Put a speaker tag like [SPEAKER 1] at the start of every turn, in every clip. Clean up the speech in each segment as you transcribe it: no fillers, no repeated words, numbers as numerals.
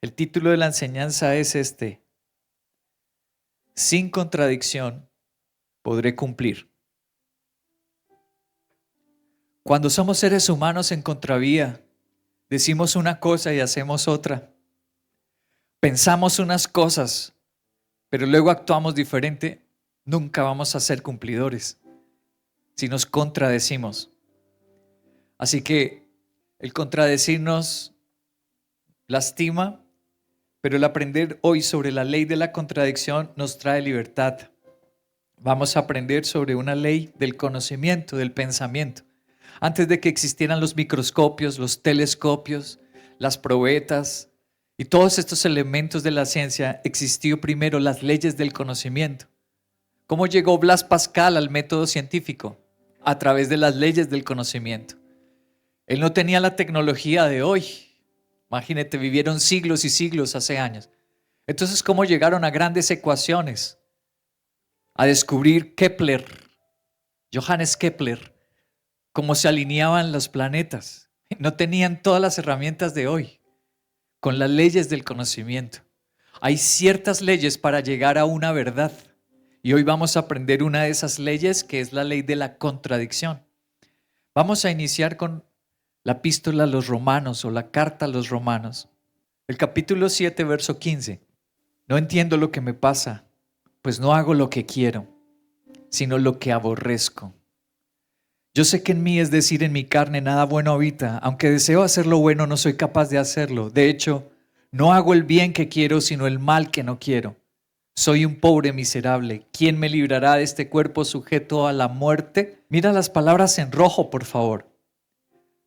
[SPEAKER 1] El título de la enseñanza es este: sin contradicción podré cumplir. Cuando somos seres humanos en contravía, decimos una cosa y hacemos otra. Pensamos unas cosas, pero luego actuamos diferente. Nunca vamos a ser cumplidores si nos contradecimos. Así que el contradecirnos lastima, pero el aprender hoy sobre la ley de la contradicción nos trae libertad. Vamos a aprender sobre una ley del conocimiento, del pensamiento. Antes de que existieran los microscopios, los telescopios, las probetas y todos estos elementos de la ciencia, existió primero las leyes del conocimiento. ¿Cómo llegó Blas Pascal al método científico? A través de las leyes del conocimiento. Él no tenía la tecnología de hoy. Imagínate, vivieron siglos y siglos hace años. Entonces, ¿cómo llegaron a grandes ecuaciones? A descubrir Kepler, Johannes Kepler, cómo se alineaban los planetas. No tenían todas las herramientas de hoy, con las leyes del conocimiento. Hay ciertas leyes para llegar a una verdad. Y hoy vamos a aprender una de esas leyes, que es la ley de la contradicción. Vamos a iniciar con la epístola a los Romanos o la carta a los Romanos. El capítulo 7, verso 15. No entiendo lo que me pasa, pues no hago lo que quiero, sino lo que aborrezco. Yo sé que en mí, es decir, en mi carne, nada bueno habita. Aunque deseo hacer lo bueno, no soy capaz de hacerlo. De hecho, no hago el bien que quiero, sino el mal que no quiero. Soy un pobre miserable. ¿Quién me librará de este cuerpo sujeto a la muerte? Mira las palabras en rojo, por favor.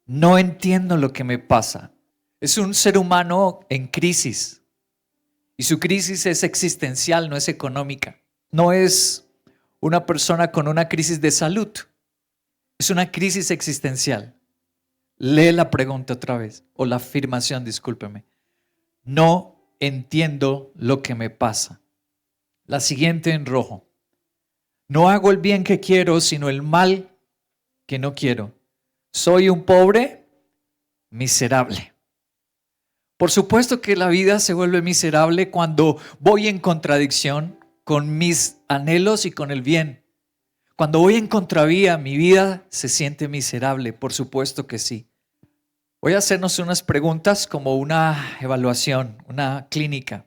[SPEAKER 1] No entiendo lo que me pasa. Es un ser humano en crisis. Y su crisis es existencial, no es económica. No es una persona con una crisis de salud. Es una crisis existencial. Lee la pregunta otra vez, o la afirmación, discúlpeme. No entiendo lo que me pasa. La siguiente en rojo. No hago el bien que quiero, sino el mal que no quiero. Soy un pobre miserable. Por supuesto que la vida se vuelve miserable cuando voy en contradicción con mis anhelos y con el bien. Cuando voy en contravía, mi vida se siente miserable, por supuesto que sí. Voy a hacernos unas preguntas como una evaluación, una clínica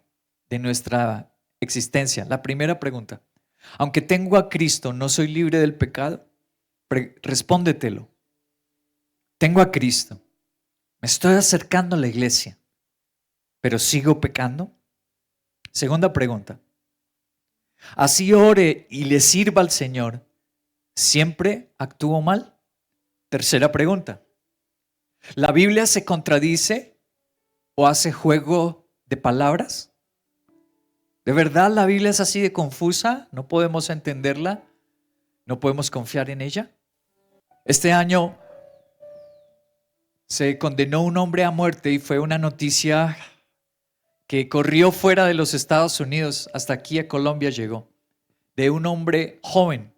[SPEAKER 1] de nuestra existencia. La primera pregunta: aunque tengo a Cristo, ¿no soy libre del pecado? Respóndetelo. Tengo a Cristo, me estoy acercando a la iglesia, ¿pero sigo pecando? Segunda pregunta: así ore y le sirva al Señor, ¿siempre actúo mal? Tercera pregunta: ¿la Biblia se contradice o hace juego de palabras? ¿De verdad la Biblia es así de confusa? ¿No podemos entenderla? ¿No podemos confiar en ella? Este año se condenó a un hombre a muerte y fue una noticia que corrió fuera de los Estados Unidos, hasta aquí a Colombia llegó, de un hombre joven.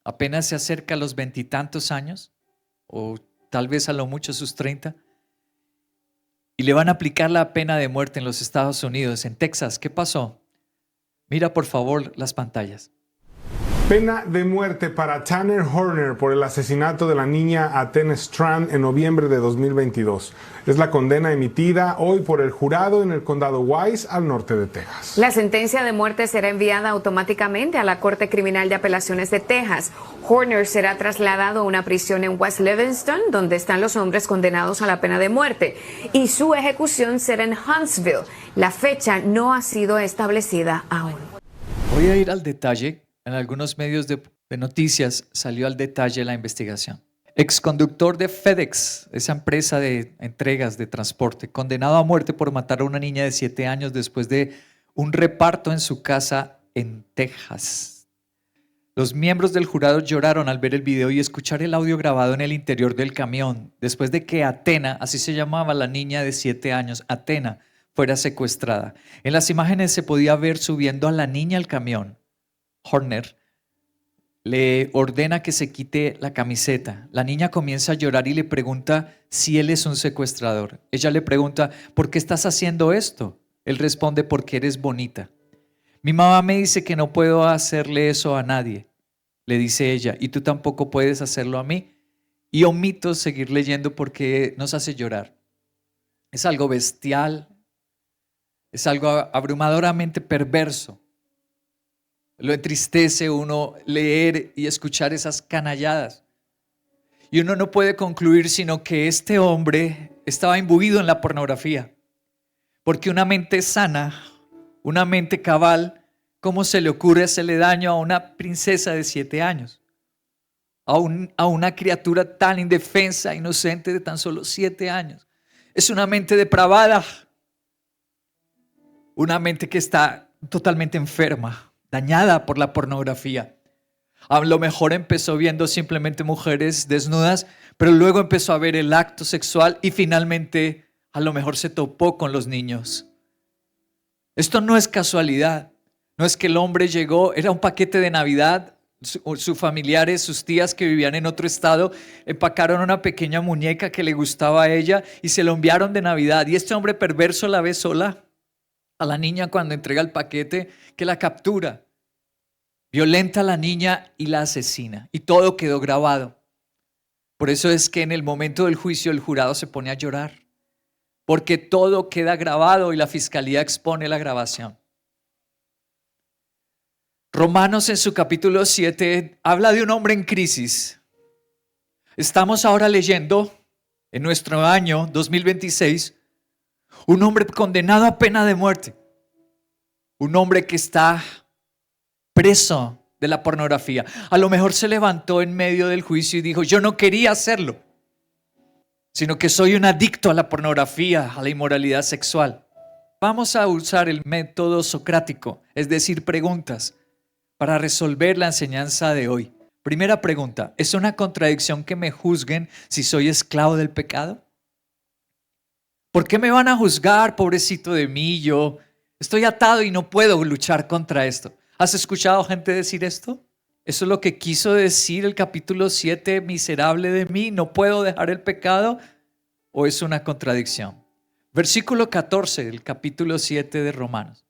[SPEAKER 1] Apenas se acerca a los 20 y tantos años, o tal vez a lo mucho sus 30, y le van a aplicar la pena de muerte en los Estados Unidos, en Texas. ¿Qué pasó? Mira por favor las pantallas.
[SPEAKER 2] Pena de muerte para Tanner Horner por el asesinato de la niña Athena Strand en noviembre de 2022. Es la condena emitida hoy por el jurado en el condado Wise, al norte de Texas.
[SPEAKER 3] La sentencia de muerte será enviada automáticamente a la Corte Criminal de Apelaciones de Texas. Horner será trasladado a una prisión en West Livingston, donde están los hombres condenados a la pena de muerte, y su ejecución será en Huntsville. La fecha no ha sido establecida aún.
[SPEAKER 1] Voy a ir al detalle. En algunos medios de noticias salió al detalle la investigación. Exconductor de FedEx, esa empresa de entregas de transporte, condenado a muerte por matar a una niña de 7 años después de un reparto en su casa en Texas. Los miembros del jurado lloraron al ver el video y escuchar el audio grabado en el interior del camión, después de que Athena, así se llamaba la niña de 7 años, Athena, fuera secuestrada. En las imágenes se podía ver subiendo a la niña al camión. Horner le ordena que se quite la camiseta. La niña comienza a llorar y le pregunta si él es un secuestrador. Ella le pregunta, ¿por qué estás haciendo esto? Él responde, porque eres bonita. Mi mamá me dice que no puedo hacerle eso a nadie, le dice ella, y tú tampoco puedes hacerlo a mí. Y omito seguir leyendo porque nos hace llorar. Es algo bestial, es algo abrumadoramente perverso. Lo entristece uno leer y escuchar esas canalladas. Y uno no puede concluir sino que este hombre estaba imbuido en la pornografía. Porque una mente sana, una mente cabal, ¿cómo se le ocurre hacerle daño a una princesa de 7 años? A una criatura tan indefensa, inocente de tan solo 7 años. Es una mente depravada. Una mente que está totalmente enferma, dañada por la pornografía. A lo mejor empezó viendo simplemente mujeres desnudas, pero luego empezó a ver el acto sexual y finalmente a lo mejor se topó con los niños. Esto no es casualidad. No es que el hombre llegó, era un paquete de Navidad, sus familiares, sus tías que vivían en otro estado, empacaron una pequeña muñeca que le gustaba a ella y se lo enviaron de Navidad. Y este hombre perverso la ve sola a la niña cuando entrega el paquete, que la captura, violenta a la niña y la asesina. Y todo quedó grabado. Por eso es que en el momento del juicio el jurado se pone a llorar, porque todo queda grabado y la fiscalía expone la grabación. Romanos en su capítulo 7 habla de un hombre en crisis. Estamos ahora leyendo en nuestro año 2026 un hombre condenado a pena de muerte. Un hombre que está preso de la pornografía. A lo mejor se levantó en medio del juicio y dijo, yo no quería hacerlo, sino que soy un adicto a la pornografía, a la inmoralidad sexual. Vamos a usar el método socrático, es decir, preguntas, para resolver la enseñanza de hoy. Primera pregunta, ¿es una contradicción que me juzguen si soy esclavo del pecado? ¿Por qué me van a juzgar, pobrecito de mí? Yo estoy atado y no puedo luchar contra esto. ¿Has escuchado gente decir esto? Eso es lo que quiso decir el capítulo 7, miserable de mí, no puedo dejar el pecado, ¿o es una contradicción? Versículo 14 del capítulo 7 de Romanos.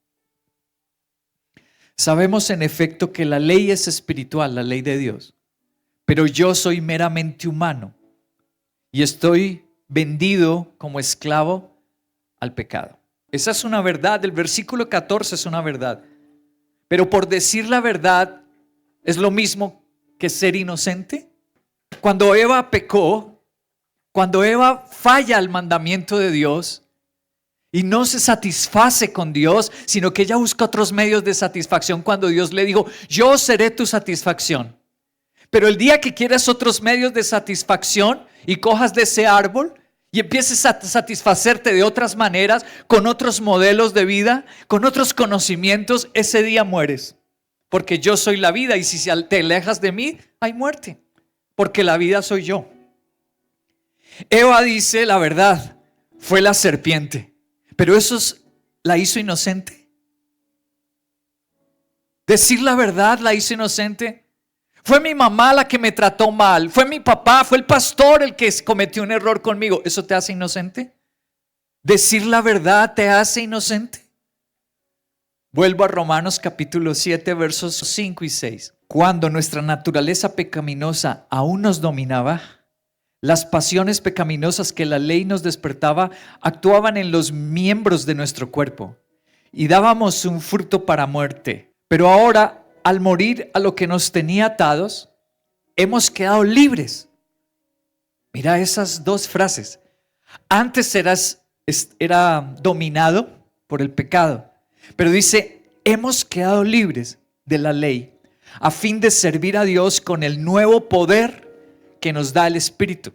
[SPEAKER 1] Sabemos en efecto que la ley es espiritual, la ley de Dios, pero yo soy meramente humano y estoy vendido como esclavo al pecado. Esa es una verdad, el versículo 14 es una verdad, pero por decir la verdad es lo mismo que ser inocente. Cuando Eva pecó, cuando Eva falla al mandamiento de Dios, y no se satisface con Dios, sino que ella busca otros medios de satisfacción cuando Dios le dijo, yo seré tu satisfacción. Pero el día que quieras otros medios de satisfacción y cojas de ese árbol y empieces a satisfacerte de otras maneras, con otros modelos de vida, con otros conocimientos, ese día mueres. Porque yo soy la vida y si te alejas de mí, hay muerte. Porque la vida soy yo. Eva dice la verdad, fue la serpiente. Pero eso la hizo inocente. Decir la verdad la hizo inocente. Fue mi mamá la que me trató mal. Fue mi papá, fue el pastor el que cometió un error conmigo. ¿Eso te hace inocente? Decir la verdad te hace inocente. Vuelvo a Romanos capítulo 7, versos 5 y 6. Cuando nuestra naturaleza pecaminosa aún nos dominaba, las pasiones pecaminosas que la ley nos despertaba actuaban en los miembros de nuestro cuerpo y dábamos un fruto para muerte. Pero ahora, al morir a lo que nos tenía atados, hemos quedado libres. Mira esas dos frases. Antes era dominado por el pecado, pero dice, hemos quedado libres de la ley a fin de servir a Dios con el nuevo poder que nos da el Espíritu.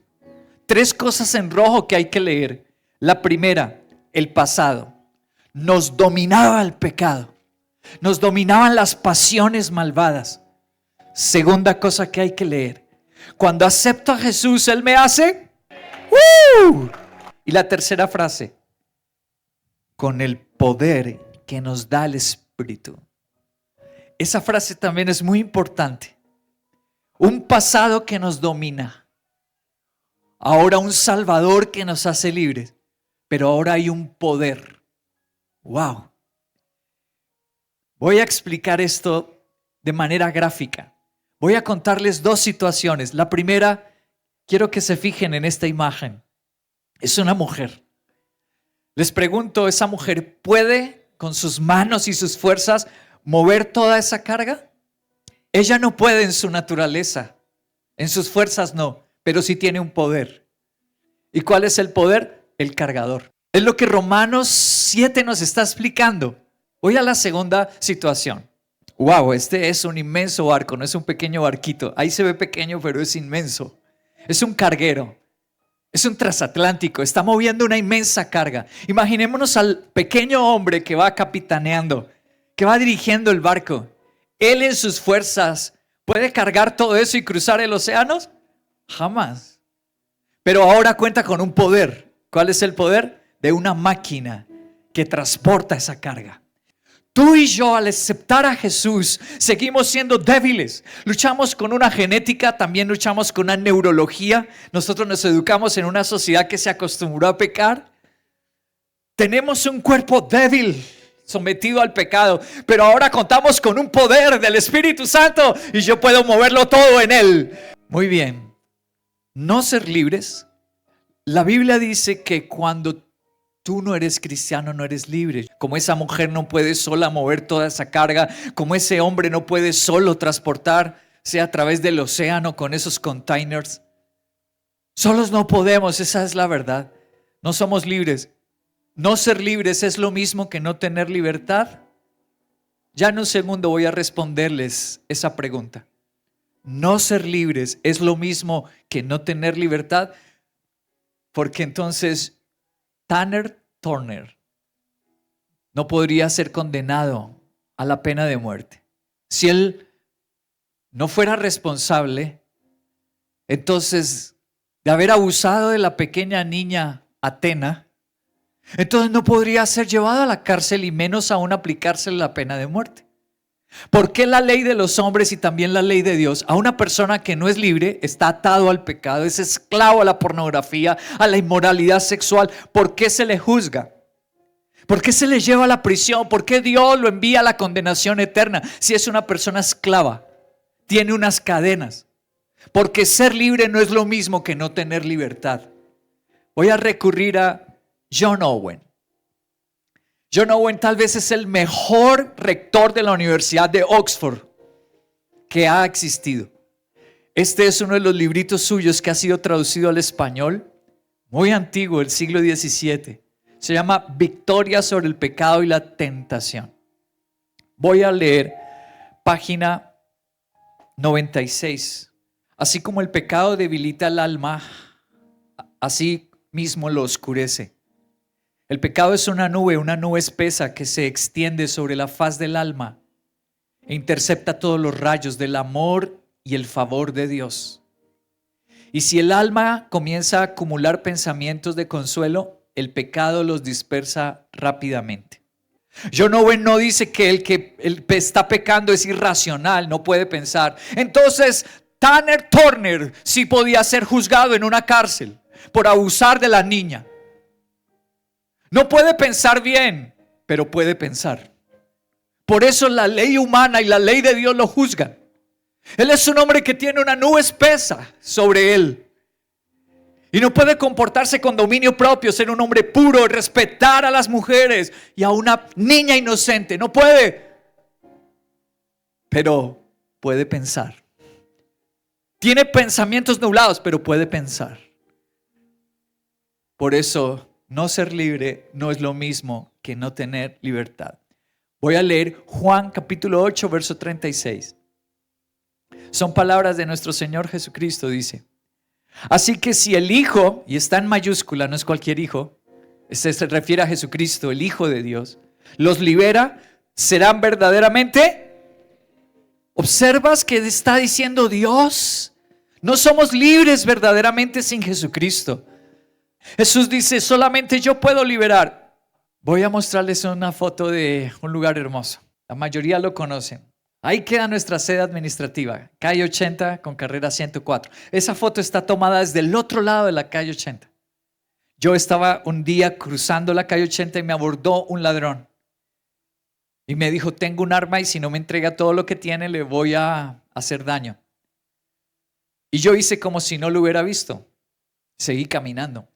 [SPEAKER 1] 3 cosas en rojo que hay que leer. La primera, el pasado. Nos dominaba el pecado. Nos dominaban las pasiones malvadas. Segunda cosa que hay que leer. Cuando acepto a Jesús, Él me hace. Y la tercera frase, con el poder que nos da el Espíritu. Esa frase también es muy importante. un pasado que nos domina, ahora un Salvador que nos hace libres, pero ahora hay un poder. ¡Wow! Voy a explicar esto de manera gráfica. Voy a contarles dos situaciones. La primera, quiero que se fijen en esta imagen. Es una mujer. Les pregunto, ¿esa mujer puede con sus manos y sus fuerzas mover toda esa carga? Ella no puede en su naturaleza, en sus fuerzas no, pero sí tiene un poder. ¿Y cuál es el poder? El cargador. Es lo que Romanos 7 nos está explicando. Voy a la segunda situación. Wow, este es un inmenso barco, no es un pequeño barquito. Ahí se ve pequeño, pero es inmenso. Es un carguero. Es un transatlántico, está moviendo una inmensa carga. Imaginémonos al pequeño hombre que va capitaneando, que va dirigiendo el barco. Él en sus fuerzas, ¿puede cargar todo eso y cruzar el océano? Jamás. Pero ahora cuenta con un poder. ¿Cuál es el poder? De una máquina que transporta esa carga. Tú y yo, al aceptar a Jesús, seguimos siendo débiles. Luchamos con una genética, también luchamos con una neurología. Nosotros nos educamos en una sociedad que se acostumbró a pecar. Tenemos un cuerpo débil, sometido al pecado, pero ahora contamos con un poder del Espíritu Santo y yo puedo moverlo todo en Él. Muy bien. No ser libres. La Biblia dice que cuando tú no eres cristiano, no eres libre. Como esa mujer no puede sola mover toda esa carga, como ese hombre no puede solo transportar, sea a través del océano con esos containers. Solos no podemos, esa es la verdad. No somos libres. No ser libres es lo mismo que no tener libertad. Ya en un segundo voy a responderles esa pregunta. No ser libres es lo mismo que no tener libertad, porque entonces Tanner Turner no podría ser condenado a la pena de muerte. Si él no fuera responsable, entonces, de haber abusado de la pequeña niña Athena, entonces no podría ser llevado a la cárcel y menos aún aplicársele la pena de muerte. ¿Por qué la ley de los hombres y también la ley de Dios a una persona que no es libre está atado al pecado, es esclavo a la pornografía, a la inmoralidad sexual? ¿Por qué se le juzga? ¿Por qué se le lleva a la prisión? ¿Por qué Dios lo envía a la condenación eterna si es una persona esclava? Tiene unas cadenas. Porque ser libre no es lo mismo que no tener libertad. Voy a recurrir a John Owen. John Owen tal vez es el mejor rector de la Universidad de Oxford que ha existido. Este es uno de los libritos suyos que ha sido traducido al español, muy antiguo, del siglo XVII. Se llama Victoria sobre el pecado y la tentación. Voy a leer página 96. Así como el pecado debilita el alma, así mismo lo oscurece. El pecado es una nube espesa que se extiende sobre la faz del alma e intercepta todos los rayos del amor y el favor de Dios. Y si el alma comienza a acumular pensamientos de consuelo, el pecado los dispersa rápidamente. John Owen no dice que el que está pecando es irracional, no puede pensar. Entonces, Tanner Turner sí podía ser juzgado en una cárcel por abusar de la niña. No puede pensar bien, pero puede pensar. Por eso la ley humana y la ley de Dios lo juzgan. Él es un hombre que tiene una nube espesa sobre él. Y no puede comportarse con dominio propio, ser un hombre puro, respetar a las mujeres y a una niña inocente. No puede. Pero puede pensar. Tiene pensamientos nublados, pero puede pensar. Por eso, no ser libre no es lo mismo que no tener libertad. Voy a leer Juan capítulo 8, verso 36. Son palabras de nuestro Señor Jesucristo, dice. Así que si el Hijo, y está en mayúscula, no es cualquier hijo, se refiere a Jesucristo, el Hijo de Dios, los libera, serán verdaderamente. ¿Observas que está diciendo Dios? No somos libres verdaderamente sin Jesucristo. Jesús dice, solamente yo puedo liberar. Voy a mostrarles una foto de un lugar hermoso. La mayoría lo conocen. Ahí queda nuestra sede administrativa, calle 80 con carrera 104. Esa foto está tomada desde el otro lado de la calle 80. Yo estaba un día cruzando la calle 80 y me abordó un ladrón. Y me dijo, tengo un arma y si no me entrega todo lo que tiene, le voy a hacer daño. Y yo hice como si no lo hubiera visto. Seguí caminando.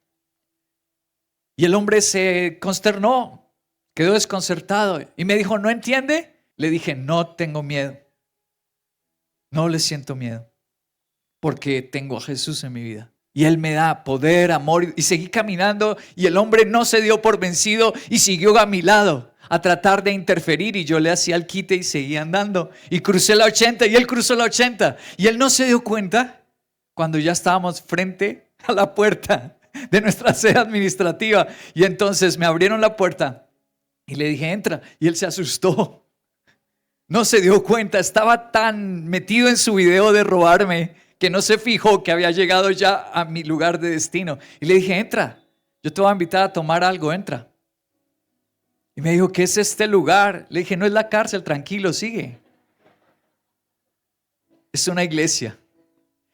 [SPEAKER 1] Y el hombre se consternó, quedó desconcertado y me dijo, ¿no entiende? Le dije, no tengo miedo. No le siento miedo porque tengo a Jesús en mi vida. Y Él me da poder, amor. Y seguí caminando y el hombre no se dio por vencido y siguió a mi lado a tratar de interferir. Y yo le hacía el quite y seguía andando. Y crucé la 80 y él cruzó la 80. Y él no se dio cuenta cuando ya estábamos frente a la puerta de nuestra sede administrativa. Y entonces me abrieron la puerta y le dije, entra. Y él se asustó. No se dio cuenta, estaba tan metido en su video de robarme que no se fijó que había llegado ya a mi lugar de destino. Y le dije, entra, yo te voy a invitar a tomar algo, entra. Y me dijo, ¿qué es este lugar? Le dije, no es la cárcel, tranquilo, sigue. Es una iglesia.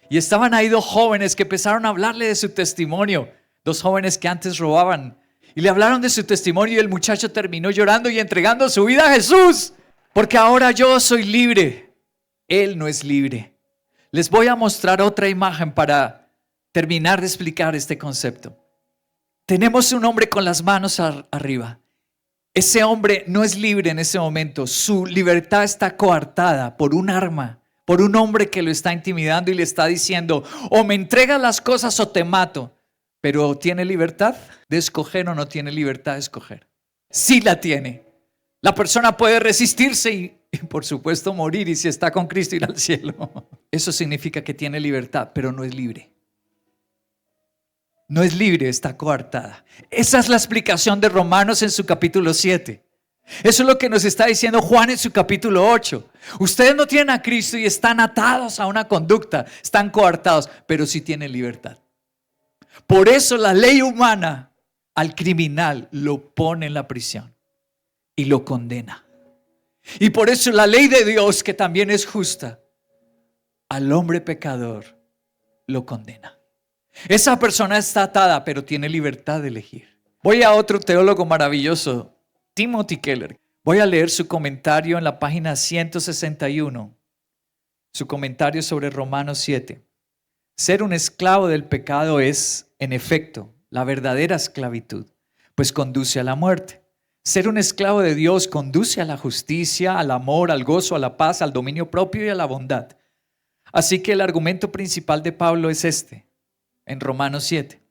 [SPEAKER 1] Y estaban ahí dos jóvenes que empezaron a hablarle de su testimonio, dos jóvenes que antes robaban. Y le hablaron de su testimonio y el muchacho terminó llorando y entregando su vida a Jesús. Porque ahora yo soy libre, él no es libre. Les voy a mostrar otra imagen para terminar de explicar este concepto. Tenemos un hombre con las manos arriba. Ese hombre no es libre en ese momento. Su libertad está coartada por un arma, por un hombre que lo está intimidando y le está diciendo, o me entregas las cosas o te mato. Pero ¿tiene libertad de escoger o no tiene libertad de escoger? Sí la tiene. La persona puede resistirse y por supuesto morir y si está con Cristo ir al cielo. Eso significa que tiene libertad, pero no es libre. No es libre, está coartada. Esa es la explicación de Romanos en su capítulo 7. Eso es lo que nos está diciendo Juan en su capítulo 8. Ustedes no tienen a Cristo y están atados a una conducta, están coartados, pero sí tienen libertad. Por eso la ley humana al criminal lo pone en la prisión y lo condena. Y por eso la ley de Dios, que también es justa, al hombre pecador lo condena. Esa persona está atada, pero tiene libertad de elegir. Voy a otro teólogo maravilloso, Timothy Keller. Voy a leer su comentario en la página 161. Su comentario sobre Romanos 7. Ser un esclavo del pecado es, en efecto, la verdadera esclavitud, pues conduce a la muerte. Ser un esclavo de Dios conduce a la justicia, al amor, al gozo, a la paz, al dominio propio y a la bondad. Así que el argumento principal de Pablo es este, en Romanos 7.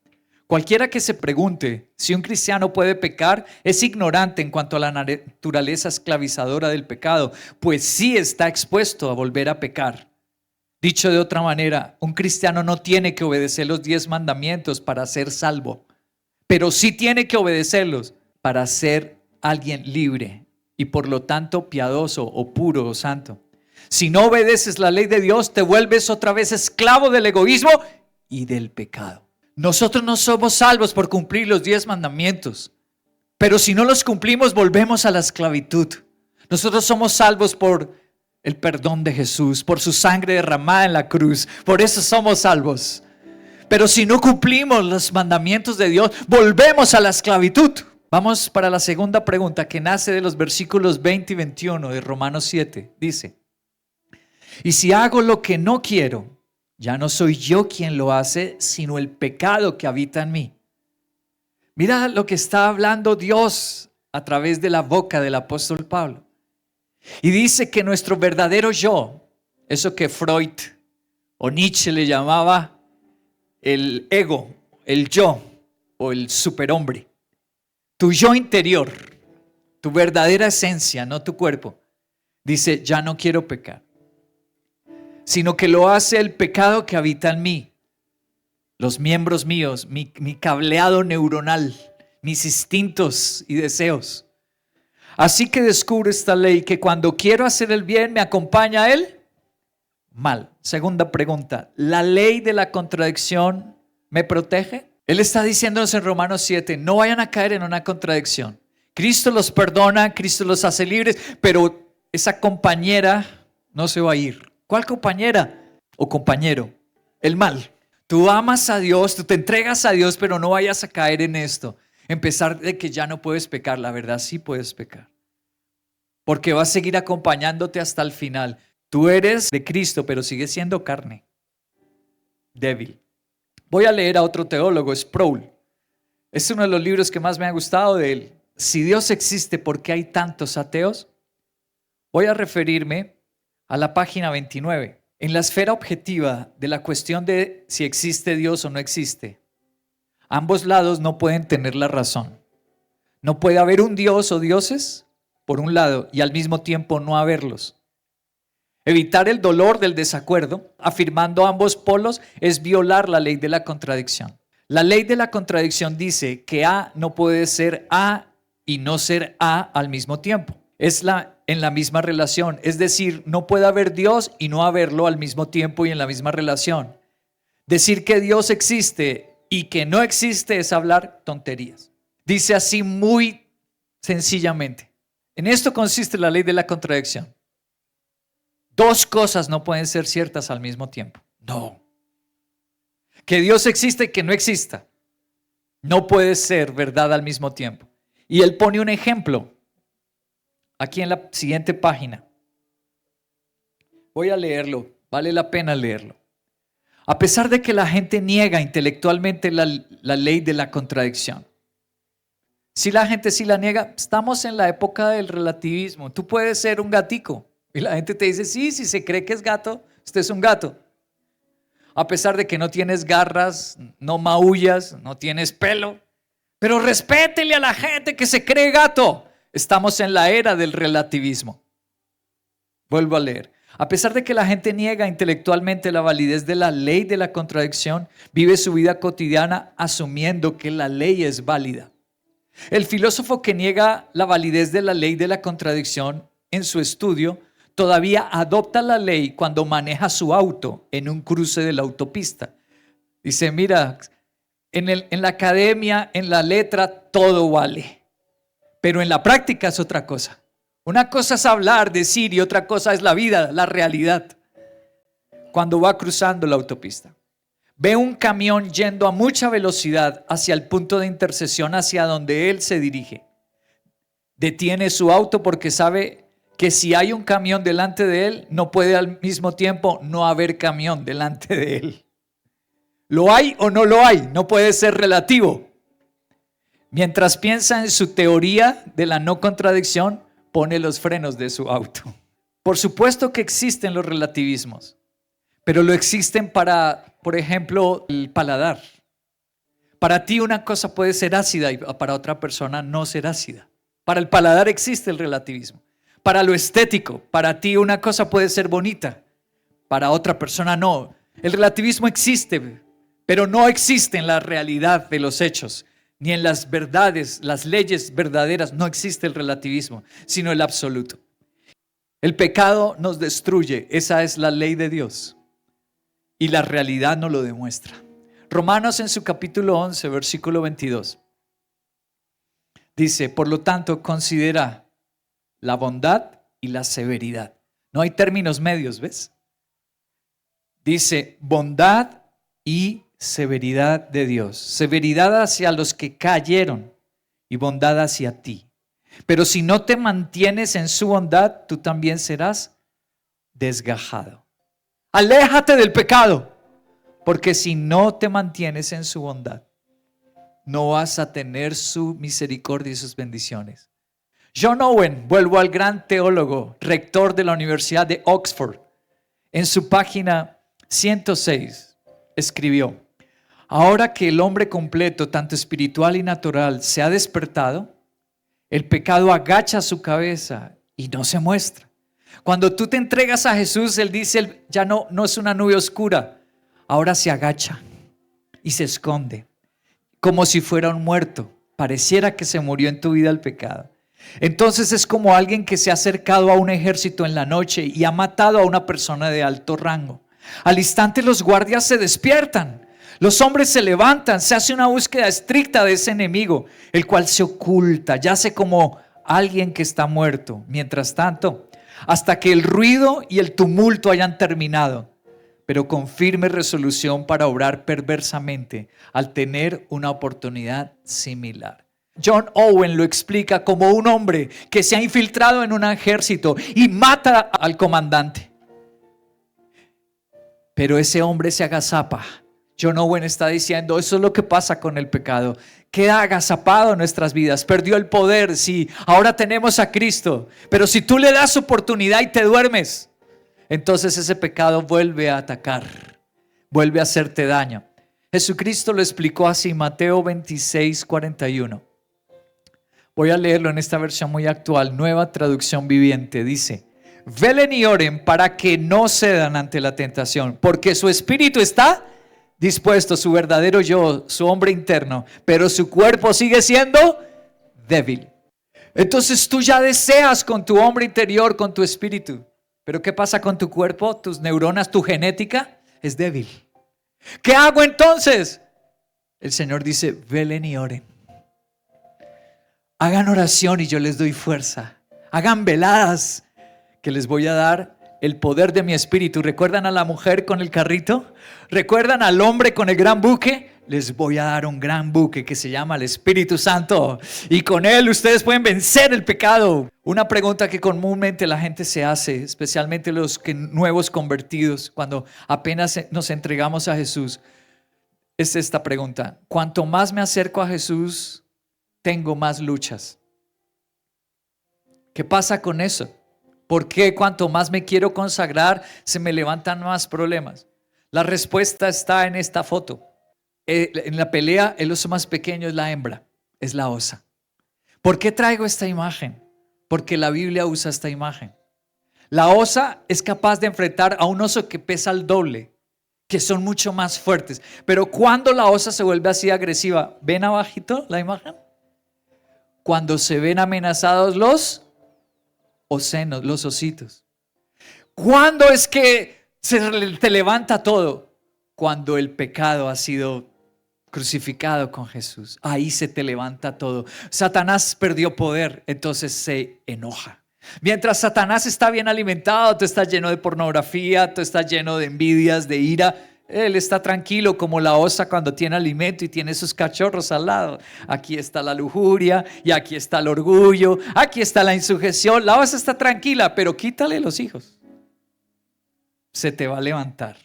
[SPEAKER 1] Cualquiera que se pregunte si un cristiano puede pecar es ignorante en cuanto a la naturaleza esclavizadora del pecado, pues sí está expuesto a volver a pecar. Dicho de otra manera, un cristiano no tiene que obedecer los 10 mandamientos para ser salvo, pero sí tiene que obedecerlos para ser alguien libre y por lo tanto piadoso o puro o santo. Si no obedeces la ley de Dios, te vuelves otra vez esclavo del egoísmo y del pecado. Nosotros no somos salvos por cumplir los 10 mandamientos, pero si no los cumplimos, volvemos a la esclavitud. Nosotros somos salvos por el perdón de Jesús, por su sangre derramada en la cruz. Por eso somos salvos. Pero si no cumplimos los mandamientos de Dios, volvemos a la esclavitud. Vamos para la segunda pregunta que nace de los versículos 20 y 21 de Romanos 7. Dice, y si hago lo que no quiero, ya no soy yo quien lo hace, sino el pecado que habita en mí. Mira lo que está hablando Dios a través de la boca del apóstol Pablo. Y dice que nuestro verdadero yo, eso que Freud o Nietzsche le llamaba el ego, el yo o el superhombre, tu yo interior, tu verdadera esencia, no tu cuerpo, dice, ya no quiero pecar, sino que lo hace el pecado que habita en mí, los miembros míos, mi cableado neuronal, mis instintos y deseos. Así que descubro esta ley que cuando quiero hacer el bien me acompaña el mal. Segunda pregunta, ¿la ley de la contradicción me protege? Él está diciéndonos en Romanos 7, no vayan a caer en una contradicción. Cristo los perdona, Cristo los hace libres, pero esa compañera no se va a ir. ¿Cuál compañera o compañero? El mal. Tú amas a Dios, tú te entregas a Dios, pero no vayas a caer en esto. Empezar de que ya no puedes pecar. La verdad, sí puedes pecar. Porque va a seguir acompañándote hasta el final. Tú eres de Cristo, pero sigues siendo carne. Débil. Voy a leer a otro teólogo, Sproul. Es uno de los libros que más me ha gustado de él. Si Dios existe, ¿por qué hay tantos ateos? Voy a referirme a la página 29. En la esfera objetiva de la cuestión de si existe Dios o no existe, ambos lados no pueden tener la razón. No puede haber un Dios o dioses, por un lado, y al mismo tiempo no haberlos. Evitar el dolor del desacuerdo, afirmando ambos polos, es violar la ley de la contradicción. La ley de la contradicción dice que A no puede ser A y no ser A al mismo tiempo. Es en la misma relación. Es decir, no puede haber Dios y no haberlo al mismo tiempo y en la misma relación. Decir que Dios existe y que no existe es hablar tonterías. Dice así muy sencillamente. En esto consiste la ley de la contradicción. Dos cosas no pueden ser ciertas al mismo tiempo. No. Que Dios existe y que no exista. No puede ser verdad al mismo tiempo. Y él pone un ejemplo aquí en la siguiente página. Voy a leerlo, vale la pena leerlo. A pesar de que la gente niega intelectualmente la ley de la contradicción. Si la gente sí la niega, estamos en la época del relativismo. Tú puedes ser un gatico y la gente te dice, sí, si se cree que es gato, usted es un gato. A pesar de que no tienes garras, no maullas, no tienes pelo. Pero respétele a la gente que se cree gato. Estamos en la era del relativismo. Vuelvo a leer. A pesar de que la gente niega intelectualmente la validez de la ley de la contradicción, vive su vida cotidiana asumiendo que la ley es válida. El filósofo que niega la validez de la ley de la contradicción en su estudio todavía adopta la ley cuando maneja su auto en un cruce de la autopista. Dice, mira, en la academia, en la letra, todo vale. Pero en la práctica es otra cosa. Una cosa es hablar, decir, y otra cosa es la vida, la realidad. Cuando va cruzando la autopista, ve un camión yendo a mucha velocidad hacia el punto de intersección hacia donde él se dirige. Detiene su auto porque sabe que si hay un camión delante de él, no puede al mismo tiempo no haber camión delante de él. ¿Lo hay o no lo hay? No puede ser relativo. Mientras piensa en su teoría de la no contradicción, pone los frenos de su auto. Por supuesto que existen los relativismos, pero lo existen para, por ejemplo, el paladar. Para ti una cosa puede ser ácida y para otra persona no ser ácida. Para el paladar existe el relativismo. Para lo estético, para ti una cosa puede ser bonita, para otra persona no. El relativismo existe, pero no existe en la realidad de los hechos, ni en las verdades, las leyes verdaderas. No existe el relativismo, sino el absoluto. El pecado nos destruye, esa es la ley de Dios, y la realidad nos lo demuestra. Romanos en su capítulo 11, versículo 22, dice, por lo tanto, considera la bondad y la severidad. No hay términos medios, ¿ves? Dice bondad y severidad de Dios. Severidad hacia los que cayeron y bondad hacia ti. Pero si no te mantienes en su bondad, tú también serás desgajado. Aléjate del pecado, porque si no te mantienes en su bondad, no vas a tener su misericordia y sus bendiciones. John Owen, vuelvo al gran teólogo, rector de la Universidad de Oxford, en su página 106, escribió, ahora que el hombre completo, tanto espiritual y natural, se ha despertado, el pecado agacha su cabeza y no se muestra. Cuando tú te entregas a Jesús, Él dice, ya no es una nube oscura, ahora se agacha y se esconde, como si fuera un muerto, pareciera que se murió en tu vida el pecado. Entonces es como alguien que se ha acercado a un ejército en la noche y ha matado a una persona de alto rango. Al instante los guardias se despiertan, los hombres se levantan, se hace una búsqueda estricta de ese enemigo, el cual se oculta, yace como alguien que está muerto. Mientras tanto, hasta que el ruido y el tumulto hayan terminado, pero con firme resolución para obrar perversamente al tener una oportunidad similar. John Owen lo explica como un hombre que se ha infiltrado en un ejército y mata al comandante. Pero ese hombre se agazapa. John Owen está diciendo, eso es lo que pasa con el pecado. Queda agazapado en nuestras vidas, perdió el poder. Sí, ahora tenemos a Cristo, pero si tú le das oportunidad y te duermes, entonces ese pecado vuelve a atacar, vuelve a hacerte daño. Jesucristo lo explicó así, Mateo 26:41. Voy a leerlo en esta versión muy actual, Nueva Traducción Viviente. Dice: velen y oren para que no cedan ante la tentación, porque su espíritu está dispuesto, su verdadero yo, su hombre interno, pero su cuerpo sigue siendo débil. Entonces tú ya deseas con tu hombre interior, con tu espíritu, pero ¿qué pasa con tu cuerpo? Tus neuronas, tu genética es débil. ¿Qué hago entonces? El Señor dice: velen y oren. Hagan oración y yo les doy fuerza. Hagan veladas que les voy a dar el poder de mi espíritu. ¿Recuerdan a la mujer con el carrito? ¿Recuerdan al hombre con el gran buque? Les voy a dar un gran buque que se llama el Espíritu Santo, y con él ustedes pueden vencer el pecado. Una pregunta que comúnmente la gente se hace, especialmente los nuevos convertidos, cuando apenas nos entregamos a Jesús, es esta pregunta: cuanto más me acerco a Jesús, tengo más luchas. ¿Qué pasa con eso? ¿Por qué cuanto más me quiero consagrar se me levantan más problemas? La respuesta está en esta foto. En la pelea el oso más pequeño es la hembra, es la osa. ¿Por qué traigo esta imagen? Porque la Biblia usa esta imagen. La osa es capaz de enfrentar a un oso que pesa el doble, que son mucho más fuertes. Pero cuando la osa se vuelve así agresiva, ¿ven abajito la imagen? Cuando se ven amenazados los ocenos, los ositos. ¿Cuándo es que te levanta todo? Cuando el pecado ha sido crucificado con Jesús. Ahí se te levanta todo. Satanás perdió poder, entonces se enoja. Mientras Satanás está bien alimentado, tú estás lleno de pornografía, tú estás lleno de envidias, de ira. Él está tranquilo como la osa cuando tiene alimento y tiene sus cachorros al lado. Aquí está la lujuria y aquí está el orgullo, aquí está la insujeción. La osa está tranquila, pero quítale los hijos. Se te va a levantar.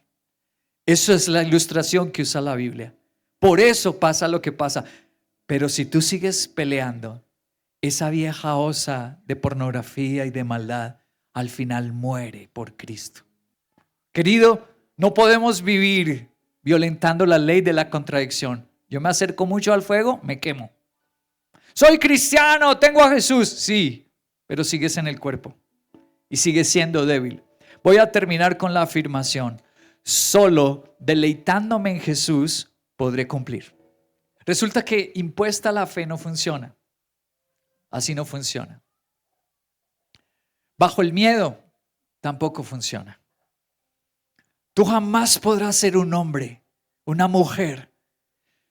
[SPEAKER 1] Eso es la ilustración que usa la Biblia. Por eso pasa lo que pasa. Pero si tú sigues peleando, esa vieja osa de pornografía y de maldad al final muere por Cristo. Querido, no podemos vivir violentando la ley de la contradicción. Yo me acerco mucho al fuego, me quemo. Soy cristiano, tengo a Jesús. Sí, pero sigues en el cuerpo y sigues siendo débil. Voy a terminar con la afirmación: solo deleitándome en Jesús podré cumplir. Resulta que impuesta la fe no funciona. Así no funciona. Bajo el miedo tampoco funciona. Tú jamás podrás ser un hombre, una mujer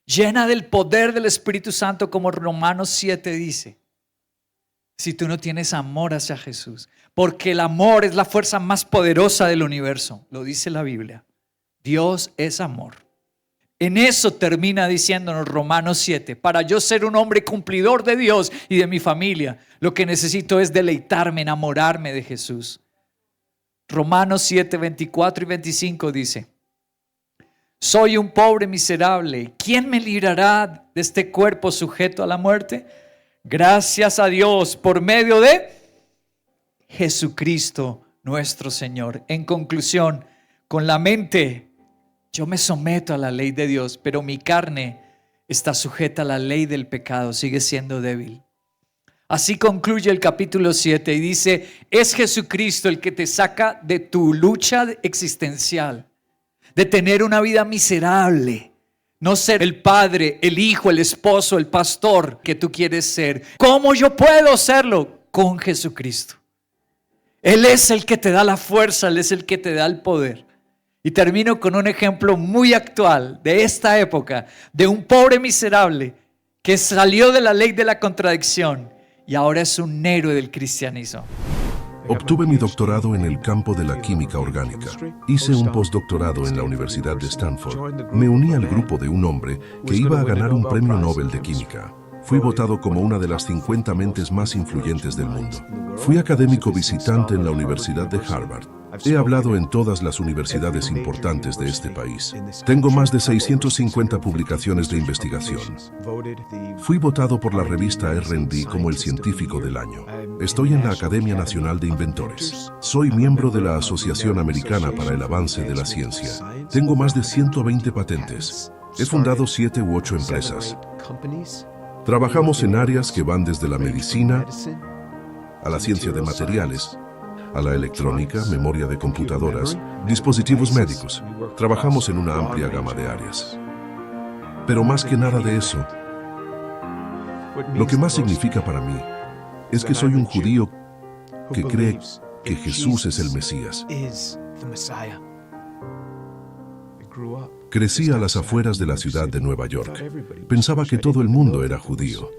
[SPEAKER 1] llena del poder del Espíritu Santo, como Romanos 7 dice, si tú no tienes amor hacia Jesús. Porque el amor es la fuerza más poderosa del universo, lo dice la Biblia. Dios es amor. En eso termina diciéndonos Romanos 7. Para yo ser un hombre cumplidor de Dios y de mi familia, lo que necesito es deleitarme, enamorarme de Jesús. Romanos 7, 24 y 25 dice: soy un pobre miserable. ¿Quién me librará de este cuerpo sujeto a la muerte? Gracias a Dios por medio de Jesucristo nuestro Señor. En conclusión, con la mente yo me someto a la ley de Dios, pero mi carne está sujeta a la ley del pecado, sigue siendo débil. Así concluye el capítulo 7 y dice: es Jesucristo el que te saca de tu lucha existencial, de tener una vida miserable, no ser el padre, el hijo, el esposo, el pastor que tú quieres ser. ¿Cómo yo puedo serlo? Con Jesucristo. Él es el que te da la fuerza, Él es el que te da el poder. Y termino con un ejemplo muy actual de esta época, de un pobre miserable que salió de la ley de la contradicción y ahora es un héroe del cristianismo.
[SPEAKER 4] Obtuve mi doctorado en el campo de la química orgánica. Hice un postdoctorado en la Universidad de Stanford. Me uní al grupo de un hombre que iba a ganar un premio Nobel de química. Fui votado como una de las 50 mentes más influyentes del mundo. Fui académico visitante en la Universidad de Harvard. He hablado en todas las universidades importantes de este país. Tengo más de 650 publicaciones de investigación. Fui votado por la revista R&D como el científico del año. Estoy en la Academia Nacional de Inventores. Soy miembro de la Asociación Americana para el Avance de la Ciencia. Tengo más de 120 patentes. He fundado 7 u 8 empresas. Trabajamos en áreas que van desde la medicina a la ciencia de materiales, a la electrónica, memoria de computadoras, dispositivos médicos. Trabajamos en una amplia gama de áreas. Pero más que nada de eso, lo que más significa para mí es que soy un judío que cree que Jesús es el Mesías. Crecí a las afueras de la ciudad de Nueva York. Pensaba que todo el mundo era judío.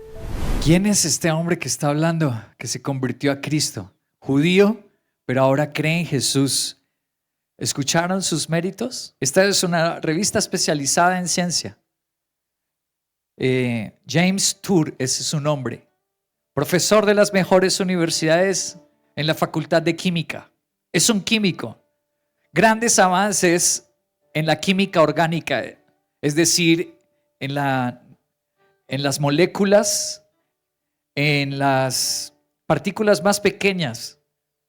[SPEAKER 1] ¿Quién es este hombre que está hablando, que se convirtió a Cristo? Judío, pero ahora cree en Jesús. ¿Escucharon sus méritos? Esta es una revista especializada en ciencia. James Tour, ese es su nombre. Profesor de las mejores universidades en la Facultad de Química. Es un químico. Grandes avances en la química orgánica, es decir, en las moléculas, en las partículas más pequeñas.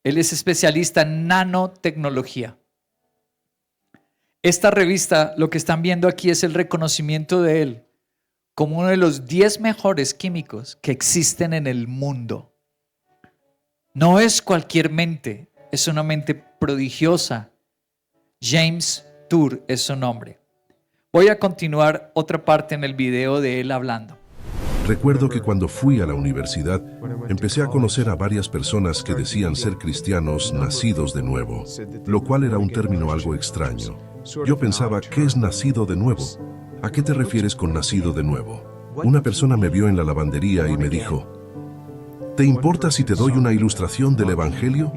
[SPEAKER 1] Él es especialista en nanotecnología. Esta revista, lo que están viendo aquí es el reconocimiento de él como uno de los 10 mejores químicos que existen en el mundo. No es cualquier mente, es una mente prodigiosa. James Tour es su nombre. Voy a continuar otra parte en el video de él hablando.
[SPEAKER 4] Recuerdo que cuando fui a la universidad, empecé a conocer a varias personas que decían ser cristianos nacidos de nuevo, lo cual era un término algo extraño. Yo pensaba, ¿qué es nacido de nuevo? ¿A qué te refieres con nacido de nuevo? Una persona me vio en la lavandería y me dijo, ¿te importa si te doy una ilustración del Evangelio?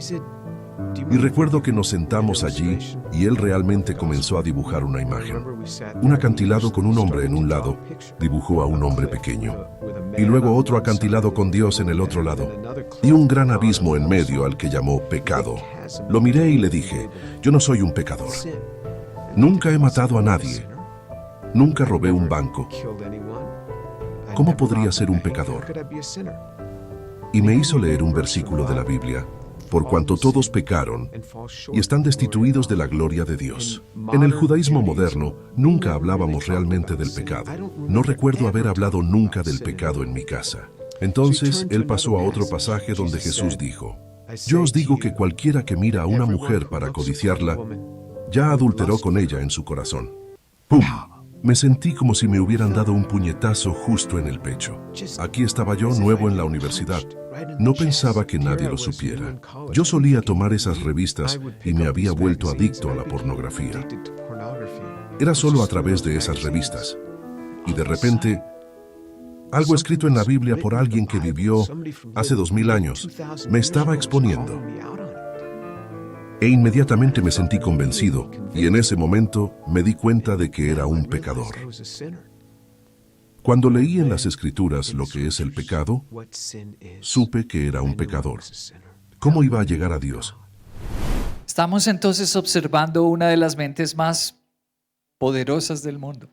[SPEAKER 4] Y recuerdo que nos sentamos allí y él realmente comenzó a dibujar una imagen. Un acantilado con un hombre en un lado, dibujó a un hombre pequeño. Y luego otro acantilado con Dios en el otro lado. Y un gran abismo en medio al que llamó pecado. Lo miré y le dije, yo no soy un pecador. Nunca he matado a nadie. Nunca robé un banco. ¿Cómo podría ser un pecador? Y me hizo leer un versículo de la Biblia. Por cuanto todos pecaron y están destituidos de la gloria de Dios. En el judaísmo moderno, nunca hablábamos realmente del pecado. No recuerdo haber hablado nunca del pecado en mi casa. Entonces, él pasó a otro pasaje donde Jesús dijo, yo os digo que cualquiera que mira a una mujer para codiciarla, ya adulteró con ella en su corazón. ¡Pum! Me sentí como si me hubieran dado un puñetazo justo en el pecho. Aquí estaba yo nuevo en la universidad. No pensaba que nadie lo supiera. Yo solía tomar esas revistas y me había vuelto adicto a la pornografía. Era solo a través de esas revistas. Y de repente, algo escrito en la Biblia por alguien que vivió hace 2000 años me estaba exponiendo. E inmediatamente me sentí convencido, y en ese momento me di cuenta de que era un pecador. Cuando leí en las Escrituras lo que es el pecado, supe que era un pecador. ¿Cómo iba a llegar a Dios?
[SPEAKER 1] Estamos entonces observando una de las mentes más poderosas del mundo.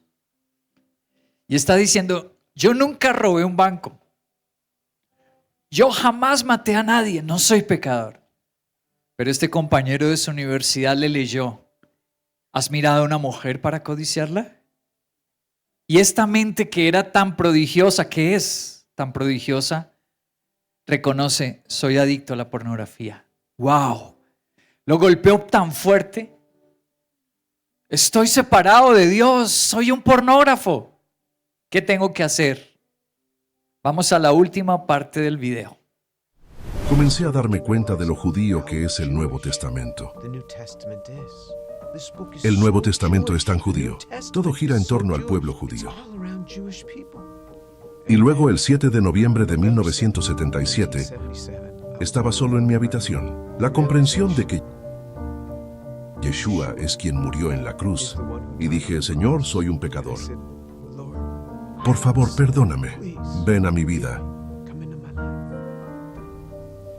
[SPEAKER 1] Y está diciendo, yo nunca robé un banco. Yo jamás maté a nadie, no soy pecador. Pero este compañero de su universidad le leyó, ¿has mirado a una mujer para codiciarla? Y esta mente que era tan prodigiosa, que es tan prodigiosa, reconoce, soy adicto a la pornografía. ¡Wow! Lo golpeó tan fuerte. Estoy separado de Dios, soy un pornógrafo. ¿Qué tengo que hacer? Vamos a la última parte del video.
[SPEAKER 4] Comencé a darme cuenta de lo judío que es el Nuevo Testamento. El Nuevo Testamento es tan judío. Todo gira en torno al pueblo judío. Y luego el 7 de noviembre de 1977, Estaba solo en mi habitación. La comprensión de que Yeshua es quien murió en la cruz. Y dije, Señor, soy un pecador. Por favor, perdóname. Ven a mi vida.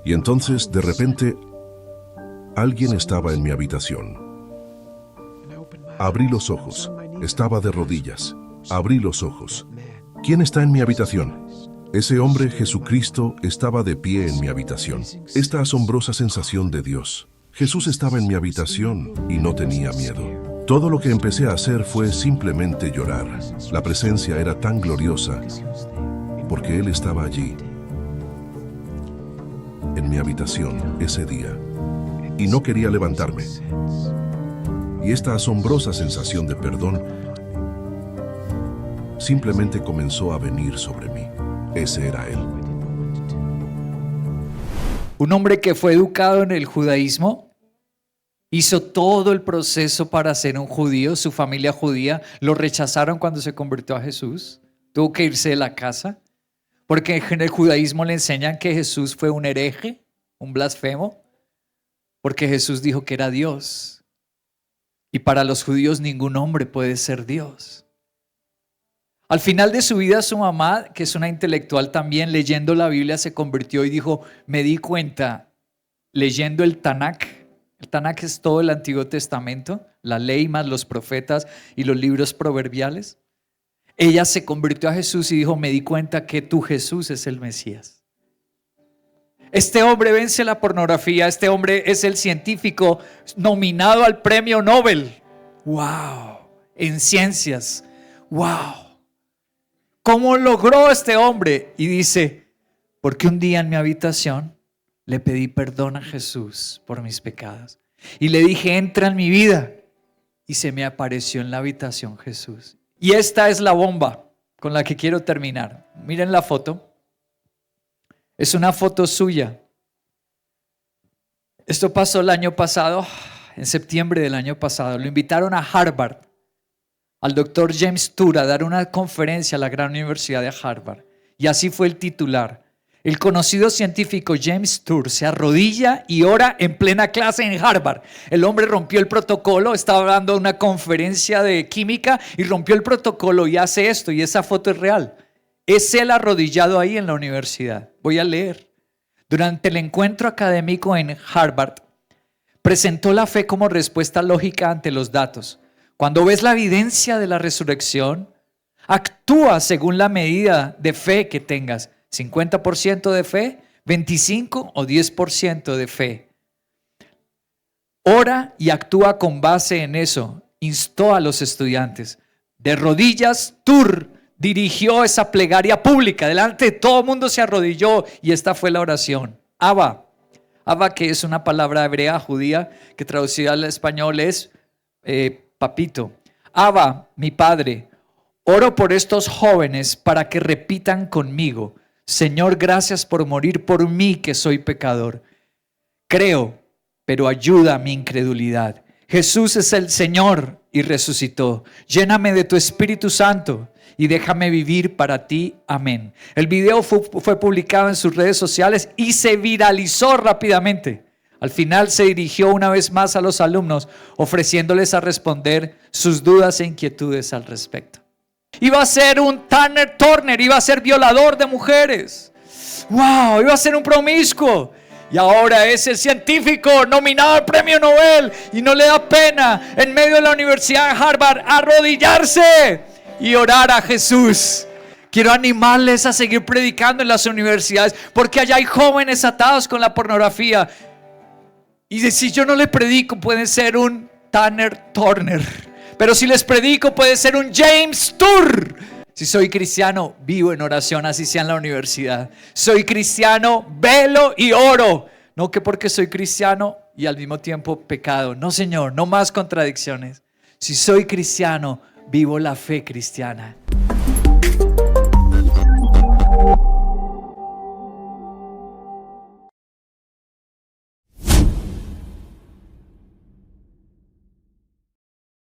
[SPEAKER 4] Y entonces, de repente, alguien estaba en mi habitación. Abrí los ojos. Estaba de rodillas. Abrí los ojos. ¿Quién está en mi habitación? Ese hombre, Jesucristo, estaba de pie en mi habitación. Esta asombrosa sensación de Dios. Jesús estaba en mi habitación y no tenía miedo. Todo lo que empecé a hacer fue simplemente llorar. La presencia era tan gloriosa porque Él estaba allí, en mi habitación, ese día. Y no quería levantarme. Y esta asombrosa sensación de perdón simplemente comenzó a venir sobre mí. Ese era Él.
[SPEAKER 1] Un hombre que fue educado en el judaísmo, hizo todo el proceso para ser un judío, su familia judía, lo rechazaron cuando se convirtió a Jesús, tuvo que irse de la casa, porque en el judaísmo le enseñan que Jesús fue un hereje, un blasfemo, porque Jesús dijo que era Dios. Y para los judíos ningún hombre puede ser Dios. Al final de su vida, su mamá, que es una intelectual también, leyendo la Biblia, se convirtió y dijo, me di cuenta, leyendo el Tanakh es todo el Antiguo Testamento, la ley más los profetas y los libros proverbiales. Ella se convirtió a Jesús y dijo, me di cuenta que tu Jesús es el Mesías. Este hombre vence la pornografía, este hombre es el científico nominado al premio Nobel. ¡Wow! En ciencias. ¡Wow! ¿Cómo logró este hombre? Y dice, porque un día en mi habitación le pedí perdón a Jesús por mis pecados. Y le dije, entra en mi vida. Y se me apareció en la habitación Jesús. Y esta es la bomba con la que quiero terminar. Miren la foto. Es una foto suya. Esto pasó el año pasado, en septiembre del año pasado. Lo invitaron a Harvard, al doctor James Tour, a dar una conferencia a la gran universidad de Harvard. Y así fue el titular. El conocido científico James Tour se arrodilla y ora en plena clase en Harvard. El hombre rompió el protocolo, estaba dando una conferencia de química y rompió el protocolo y hace esto, y esa foto es real. Es él arrodillado ahí en la universidad. Voy a leer. Durante el encuentro académico en Harvard, presentó la fe como respuesta lógica ante los datos. Cuando ves la evidencia de la resurrección, actúa según la medida de fe que tengas. 50% de fe, 25 o 10% de fe. Ora y actúa con base en eso. Instó a los estudiantes. De rodillas, Tour dirigió esa plegaria pública. Delante de todo el mundo se arrodilló y esta fue la oración. Abba. Abba, que es una palabra hebrea judía que traducida al español es papito. Abba, mi padre, oro por estos jóvenes para que repitan conmigo. Señor, gracias por morir por mí que soy pecador. Creo, pero ayuda a mi incredulidad. Jesús es el Señor y resucitó. Lléname de tu Espíritu Santo y déjame vivir para ti. Amén. El video fue publicado en sus redes sociales y se viralizó rápidamente. Al final se dirigió una vez más a los alumnos, ofreciéndoles a responder sus dudas e inquietudes al respecto. Iba a ser un Tanner Turner, iba a ser violador de mujeres. ¡Wow! Iba a ser un promiscuo. Y ahora es el científico nominado al premio Nobel y no le da pena en medio de la Universidad de Harvard arrodillarse y orar a Jesús. Quiero animarles a seguir predicando en las universidades porque allá hay jóvenes atados con la pornografía. Y si yo no le predico, puede ser un Tanner Turner. Pero si les predico, puede ser un James Tour. Si soy cristiano, vivo en oración, así sea en la universidad. Soy cristiano, velo y oro. No que porque soy cristiano y al mismo tiempo pecado. No, Señor, no más contradicciones. Si soy cristiano, vivo la fe cristiana.